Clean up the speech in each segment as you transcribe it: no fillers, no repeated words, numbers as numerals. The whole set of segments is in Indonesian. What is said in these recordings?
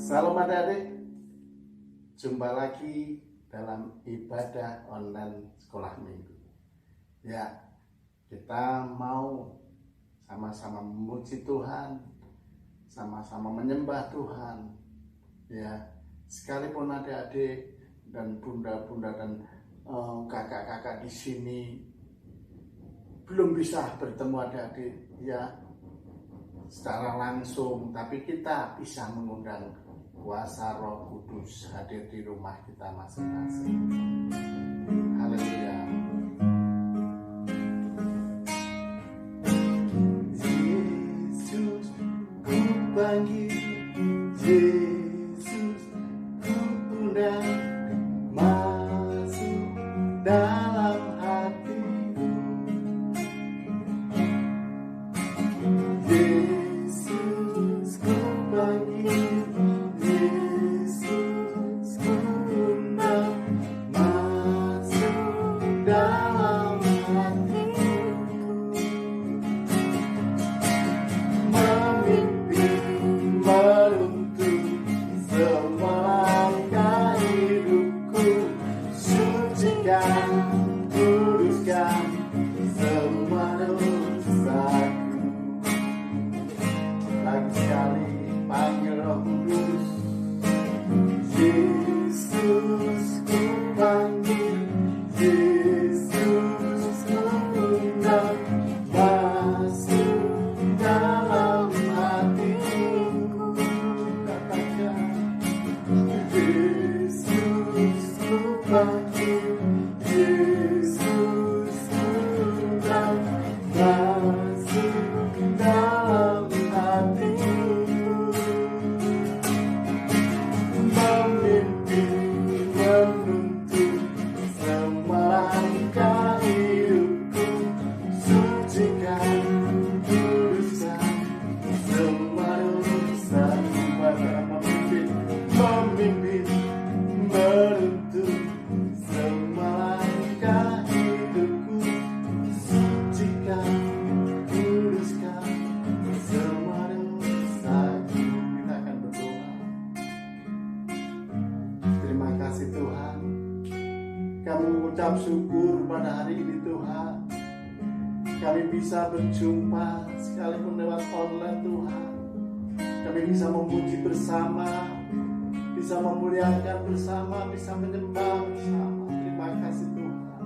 Salam adik-adik, jumpa lagi dalam ibadah online sekolah minggu. Ya, kita mau sama-sama memuji Tuhan, sama-sama menyembah Tuhan. Ya, sekalipun adik-adik dan bunda-bunda dan kakak-kakak di sini belum bisa bertemu adik-adik ya secara langsung, tapi kita bisa mengundang kuasa Roh Kudus hadir di rumah kita masing-masing. Haleluya. Yesus ku panggil, Yesus ku undang, masuk dalam hatiku. Yesus ku panggil, Yesus ku undang, masuk dalam hatiku. Memimpin, menuntun semua langkah hidupku, sucikan, kuduskan semua dosaku. Lagi sekali panggil Roh Kudus, Yesus ku panggil, Yesus ku undang, masuk dalam hatiku. Katakan, Yesus ku panggil, Yesus ku undang, masuk dalam hatiku. Memimpin, menuntun semua langkah hidupku, sucikan, kuduskan semua dosaku. Memimpin, menuntun semua langkah hidupku, sucikan, kuduskan semua dosaku. Kita akan berdoa. Terima kasih Tuhan, kami mengucap syukur pada hari ini Tuhan. Kami bisa berjumpa sekalipun lewat online Tuhan. Kami bisa memuji bersama, bisa memuliakan bersama, bisa menyembah bersama. Terima kasih Tuhan.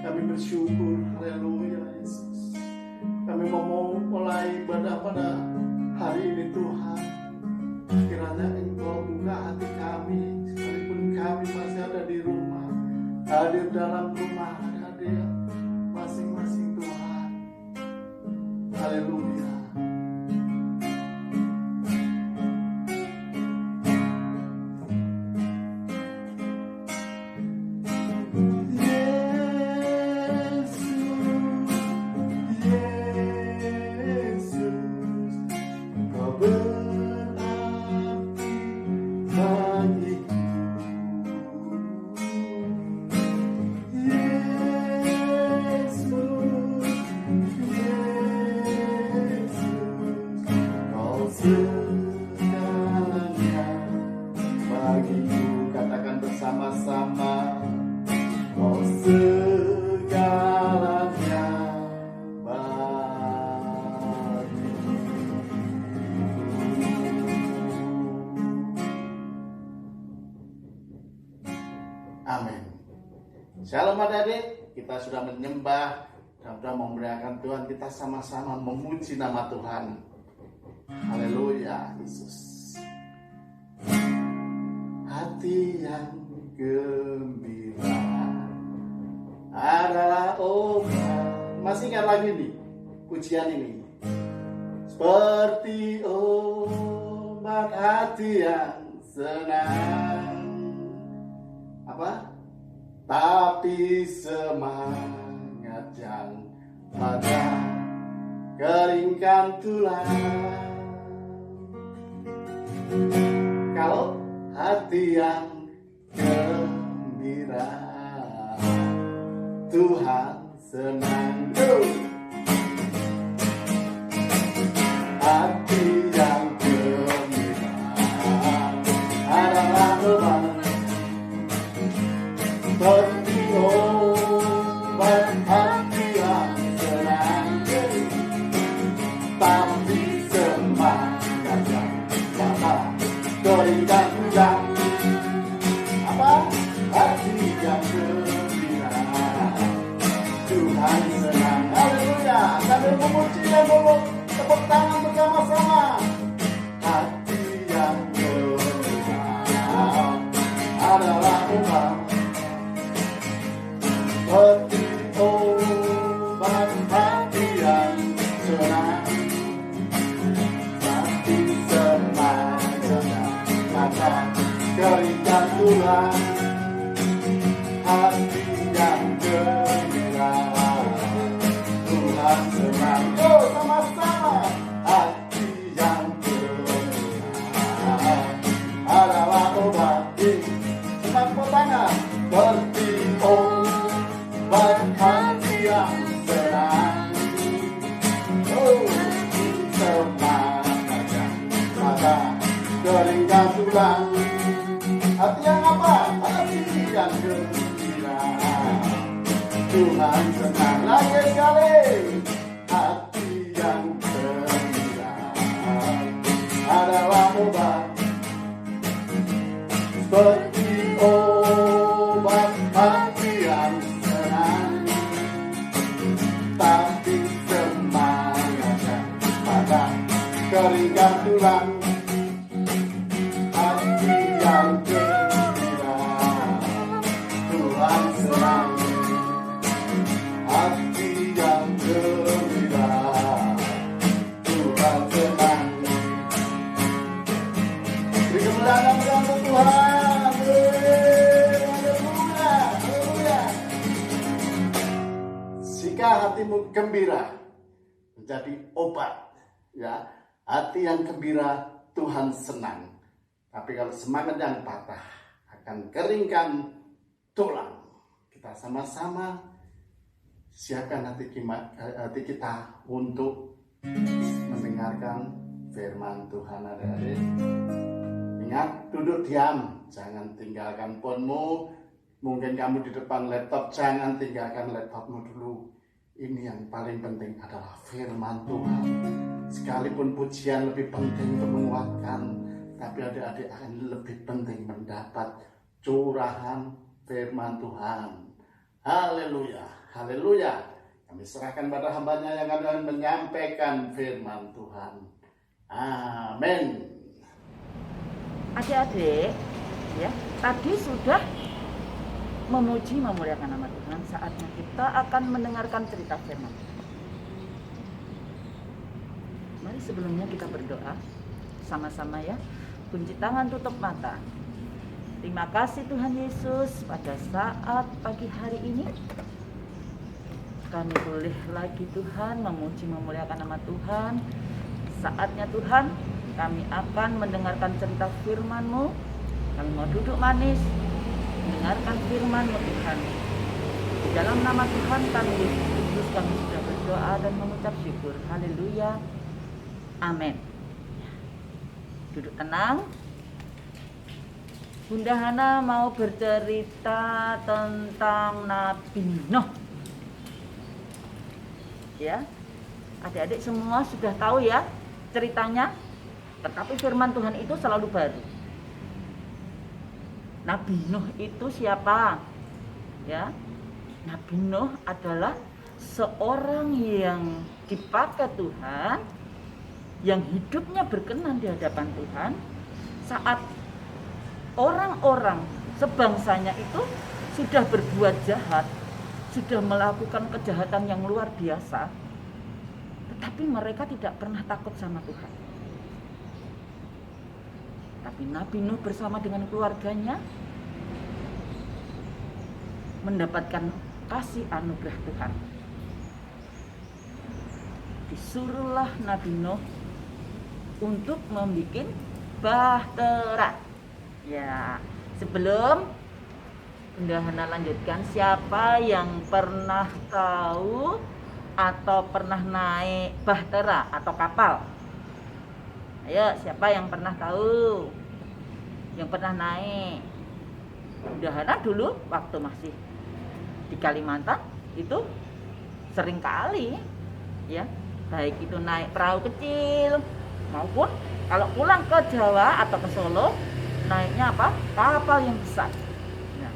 Kami bersyukur, haleluya Yesus. Kami mau mulai ibadah pada hari ini Tuhan. Kiranya Engkau buka hati kami, sekalipun kami masih ada di rumah, hadir dalam rumah, hadir masing-masing Tuhan. Haleluya. Katakan bersama-sama, oh segalanya bagiku. Amin. Shalom adik-adik, kita sudah menyembah dan sudah memuliakan Tuhan. Kita sama-sama memuji nama Tuhan. Haleluya Yesus. Hati yang gembira adalah obat. Masih ingat lagi nih pujian ini? Seperti obat hati yang senang. Apa? Tapi semangat yang patah keringkan tulang. Kalau hati yang gembira, Tuhan senang. Hati yang gembira keringkan tulang. Apa? Hati yang gembira, Tuhan senang. Haleluya. Sambil memuji dan tepuk tangan bersama-sama. Hati yang gembira adalah obat, seperti obat hati yang senang. Hati senang, maka keringkan tulang. Hati yang gembira, Tuhan senang. Oh, sama-sama. Hati yang gembira adalah obat. Tepuk tangan. Seperti obat hati yang senang. Oh, semangatnya maka keringkan tulang. Hati yang apa? Hati yang gembira, Tuhan senang. Lagi sekali. Hati yang gembira adalah obat, seperti obat hati yang senang. Tapi semangatnya maka keringkan tulang. Hati yang gembira, Tuhan senang. Hati yang gembira, Tuhan senang. Beri kemuliaan untuk Tuhan. Haleluya, haleluya. Jika hatimu gembira, menjadi obat, ya. Hati yang gembira, Tuhan senang. Tapi kalau semangat yang patah, akan keringkan tulang. Kita sama-sama siapkan hati kita untuk mendengarkan firman Tuhan, adik-adik. Ingat, duduk diam, jangan tinggalkan phone-mu. Mungkin kamu di depan laptop, jangan tinggalkan laptopmu dulu. Ini yang paling penting adalah firman Tuhan. Sekalipun pujian lebih penting untuk menguatkan, tapi adik-adik akan lebih penting mendapat curahan firman Tuhan. Haleluya, haleluya. Kami serahkan pada hambanya yang akan menyampaikan firman Tuhan. Amin. Adik-adik, ya, tadi sudah memuji memuliakan nama Tuhan. Saatnya kita akan mendengarkan cerita firman. Mari sebelumnya kita berdoa sama-sama, ya. Kunci tangan, tutup mata. Terima kasih Tuhan Yesus, pada saat pagi hari ini kami boleh lagi Tuhan memuji memuliakan nama Tuhan. Saatnya Tuhan kami akan mendengarkan cerita firman-Mu. Kami mau duduk manis mendengarkan firman-Mu Tuhan. Di dalam nama Tuhan kami Yesus Kristus kami sudah berdoa dan mengucap syukur. Haleluya. Amin. Duduk tenang. Bunda Hana mau bercerita tentang Nabi Nuh. Ya, adik-adik semua sudah tahu ya ceritanya. Tetapi firman Tuhan itu selalu baru. Nabi Nuh itu siapa? Ya, Nabi Nuh adalah seorang yang dipakai Tuhan, yang hidupnya berkenan di hadapan Tuhan saat orang-orang sebangsanya itu sudah berbuat jahat, sudah melakukan kejahatan yang luar biasa, tetapi mereka tidak pernah takut sama Tuhan. Tapi Nabi Nuh bersama dengan keluarganya mendapatkan kasih anugerah Tuhan. Disuruhlah Nabi Nuh untuk membuat bahtera. Ya, sebelum Bunda Hana lanjutkan, siapa yang pernah tahu atau pernah naik bahtera atau kapal? Ayo, siapa yang pernah tahu? Yang pernah naik? Bunda Hana dulu waktu masih di Kalimantan itu sering kali, ya, baik itu naik perahu kecil maupun kalau pulang ke Jawa atau ke Solo naiknya apa? Kapal yang besar. Nah,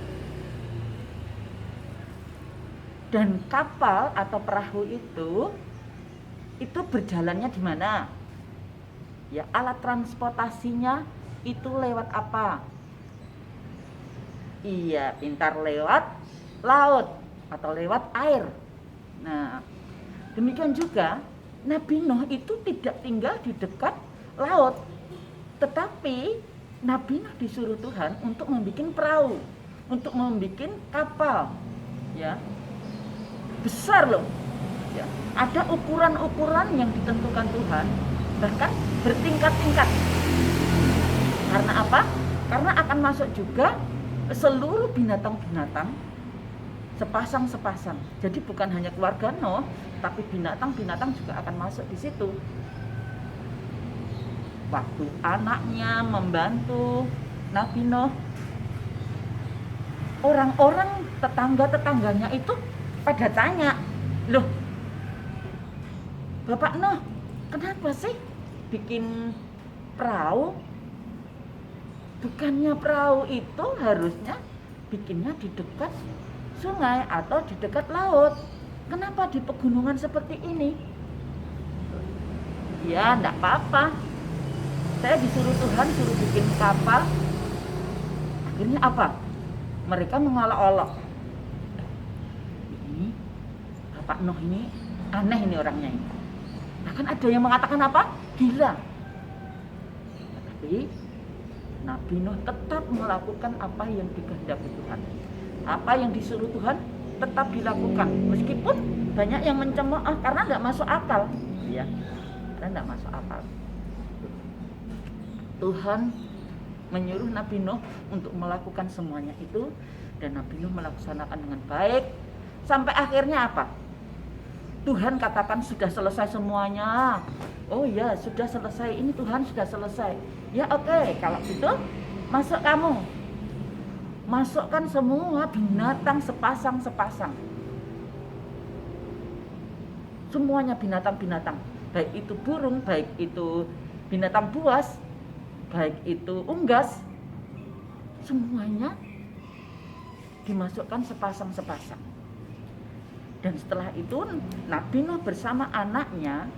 dan kapal atau perahu itu berjalannya di mana? Ya, alat transportasinya itu lewat apa? Iya, pintar lewat laut atau lewat air. Nah, demikian juga Nabi Nuh itu tidak tinggal di dekat laut, tetapi Nabi Nuh disuruh Tuhan untuk membuat perahu, untuk membuat kapal, ya besar loh. Ya, ada ukuran-ukuran yang ditentukan Tuhan, bahkan bertingkat-tingkat. Karena apa? Karena akan masuk juga seluruh binatang-binatang sepasang-sepasang. Jadi bukan hanya keluarga Nuh, tapi binatang-binatang juga akan masuk di situ. Waktu anaknya membantu Nabi Nuh, orang-orang tetangga-tetangganya itu pada tanya, loh, Bapak Nuh, kenapa sih bikin perahu? Bukannya perahu itu harusnya bikinnya di dekat sungai atau di dekat laut. Kenapa di pegunungan seperti ini? Ya, enggak apa-apa. Saya disuruh Tuhan suruh bikin kapal. Akhirnya apa? Mereka mengolok-olok. Ini Bapak Nuh ini aneh ini orangnya ini. Bahkan ada yang mengatakan apa? Gila. Tapi Nabi Nuh tetap melakukan apa yang dikehendaki Tuhan. Apa yang disuruh Tuhan tetap dilakukan. Meskipun banyak yang mencemooh karena enggak masuk akal. Ya, karena enggak masuk akal. Tuhan menyuruh Nabi Nuh untuk melakukan semuanya itu, dan Nabi Nuh melaksanakan dengan baik. Sampai akhirnya apa? Tuhan katakan sudah selesai semuanya. Oh ya, sudah selesai. Ini Tuhan sudah selesai. Ya oke, kalau gitu masuk kamu. Masukkan semua binatang sepasang-sepasang. Semuanya binatang-binatang. Baik itu burung, baik itu binatang buas, baik itu unggas. Semuanya dimasukkan sepasang-sepasang. Dan setelah itu Nabi Nuh bersama anaknya.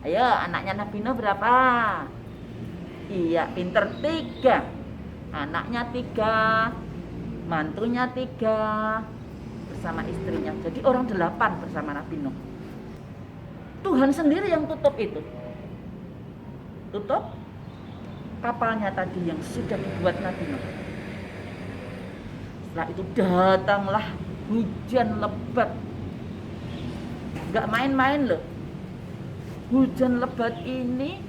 Ayo, anaknya Nabi Nuh berapa? Iya, pinter 3. Anaknya 3, mantunya 3, bersama istrinya. Jadi orang 8 bersama Nabi Nuh. Tuhan sendiri yang tutup itu. Tutup kapalnya tadi yang sudah dibuat Nabi Nuh. Setelah itu datanglah hujan lebat. Gak main-main loh. Hujan lebat ini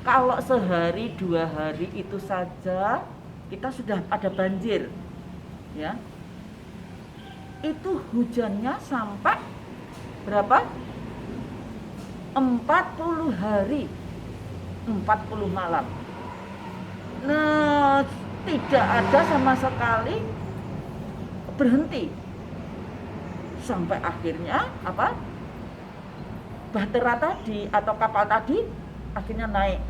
kalau sehari 2 hari itu saja kita sudah ada banjir, ya. Itu hujannya sampai berapa? 40 hari, 40 malam. Nah, tidak ada sama sekali berhenti. Sampai akhirnya apa? Bahtera tadi atau kapal tadi akhirnya naik,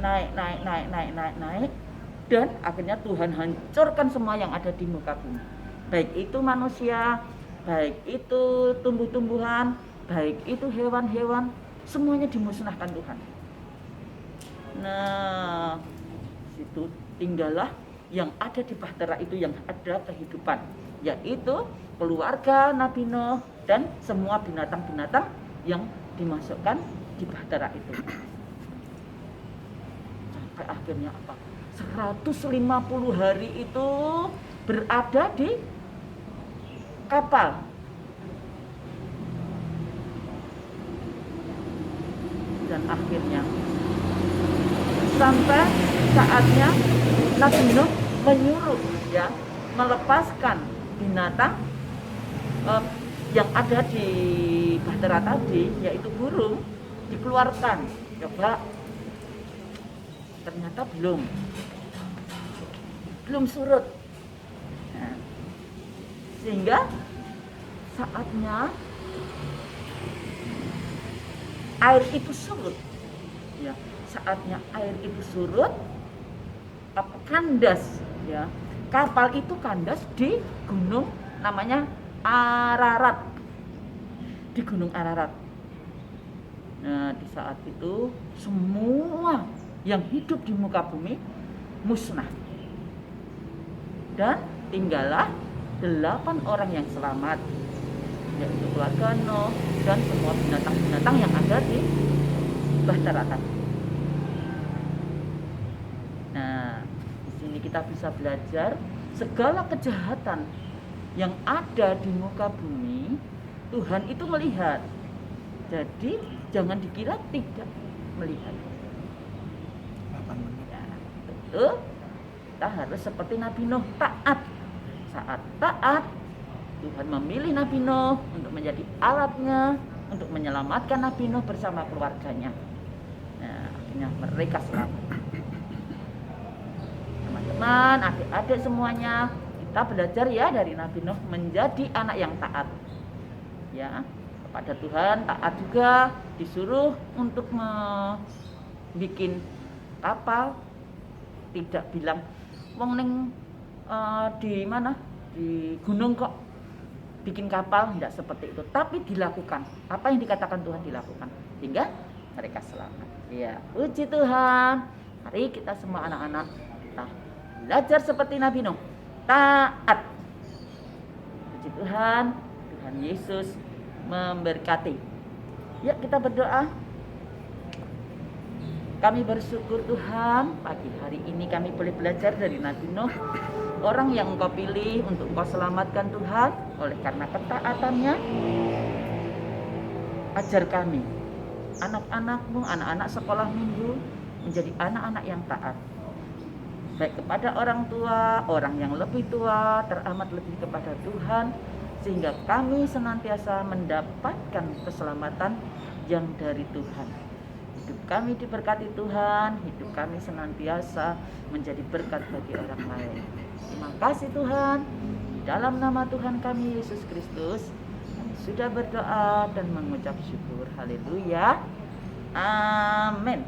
dan akhirnya Tuhan hancurkan semua yang ada di muka bumi. Baik itu manusia, baik itu tumbuh-tumbuhan, baik itu hewan-hewan, semuanya dimusnahkan Tuhan. Nah, situ tinggallah yang ada di bahtera itu, yang ada kehidupan, yaitu keluarga Nabi Nuh dan semua binatang-binatang yang dimasukkan di bahtera itu. Sampai akhirnya apa? 150 hari itu berada di kapal. Dan akhirnya sampai saatnya Nabi Nuh menyuruh, ya, melepaskan binatang yang ada di bahtera tadi, yaitu burung, dikeluarkan. Coba, ternyata belum surut. Nah, sehingga saatnya air itu surut, ya, saatnya air itu surut, kandas, Ya, kapal itu kandas di gunung namanya Ararat. Di Gunung Ararat. Nah, di saat itu semua yang hidup di muka bumi musnah. Dan tinggallah 8 orang yang selamat, yaitu keluarga Nuh dan semua binatang-binatang yang ada di bahtera tadi. Nah, di sini kita bisa belajar segala kejahatan yang ada di muka bumi, Tuhan itu melihat. Jadi jangan dikira tidak melihat. Ya, betul. Kita harus seperti Nabi Nuh, taat. Saat taat, Tuhan memilih Nabi Nuh untuk menjadi alatnya untuk menyelamatkan Nabi Nuh bersama keluarganya. Nah, akhirnya mereka selamat. Teman-teman, adik-adik semuanya, kita belajar ya dari Nabi Nuh menjadi anak yang taat. Ya, kepada Tuhan taat juga, disuruh untuk bikin kapal, tidak bilang wong ning di mana di gunung kok bikin kapal, tidak seperti itu, tapi dilakukan apa yang dikatakan Tuhan, dilakukan sehingga mereka selamat. Ya, puji Tuhan. Mari kita semua anak-anak kita belajar seperti Nabi Nuh, taat. Puji Tuhan, Tuhan Yesus memberkati. Ya, kita berdoa. Kami bersyukur Tuhan, pagi hari ini kami boleh belajar dari Nabi Nuh, orang yang Engkau pilih untuk Engkau selamatkan Tuhan. Oleh karena ketaatannya, ajar kami, anak-anak-Mu, anak-anak sekolah minggu, menjadi anak-anak yang taat, baik kepada orang tua, orang yang lebih tua, teramat lebih kepada Tuhan, sehingga kami senantiasa mendapatkan keselamatan yang dari Tuhan. Hidup kami diberkati Tuhan, hidup kami senantiasa menjadi berkat bagi orang lain. Terima kasih Tuhan. Di dalam nama Tuhan kami Yesus Kristus, kami sudah berdoa dan mengucap syukur. Haleluya. Amin.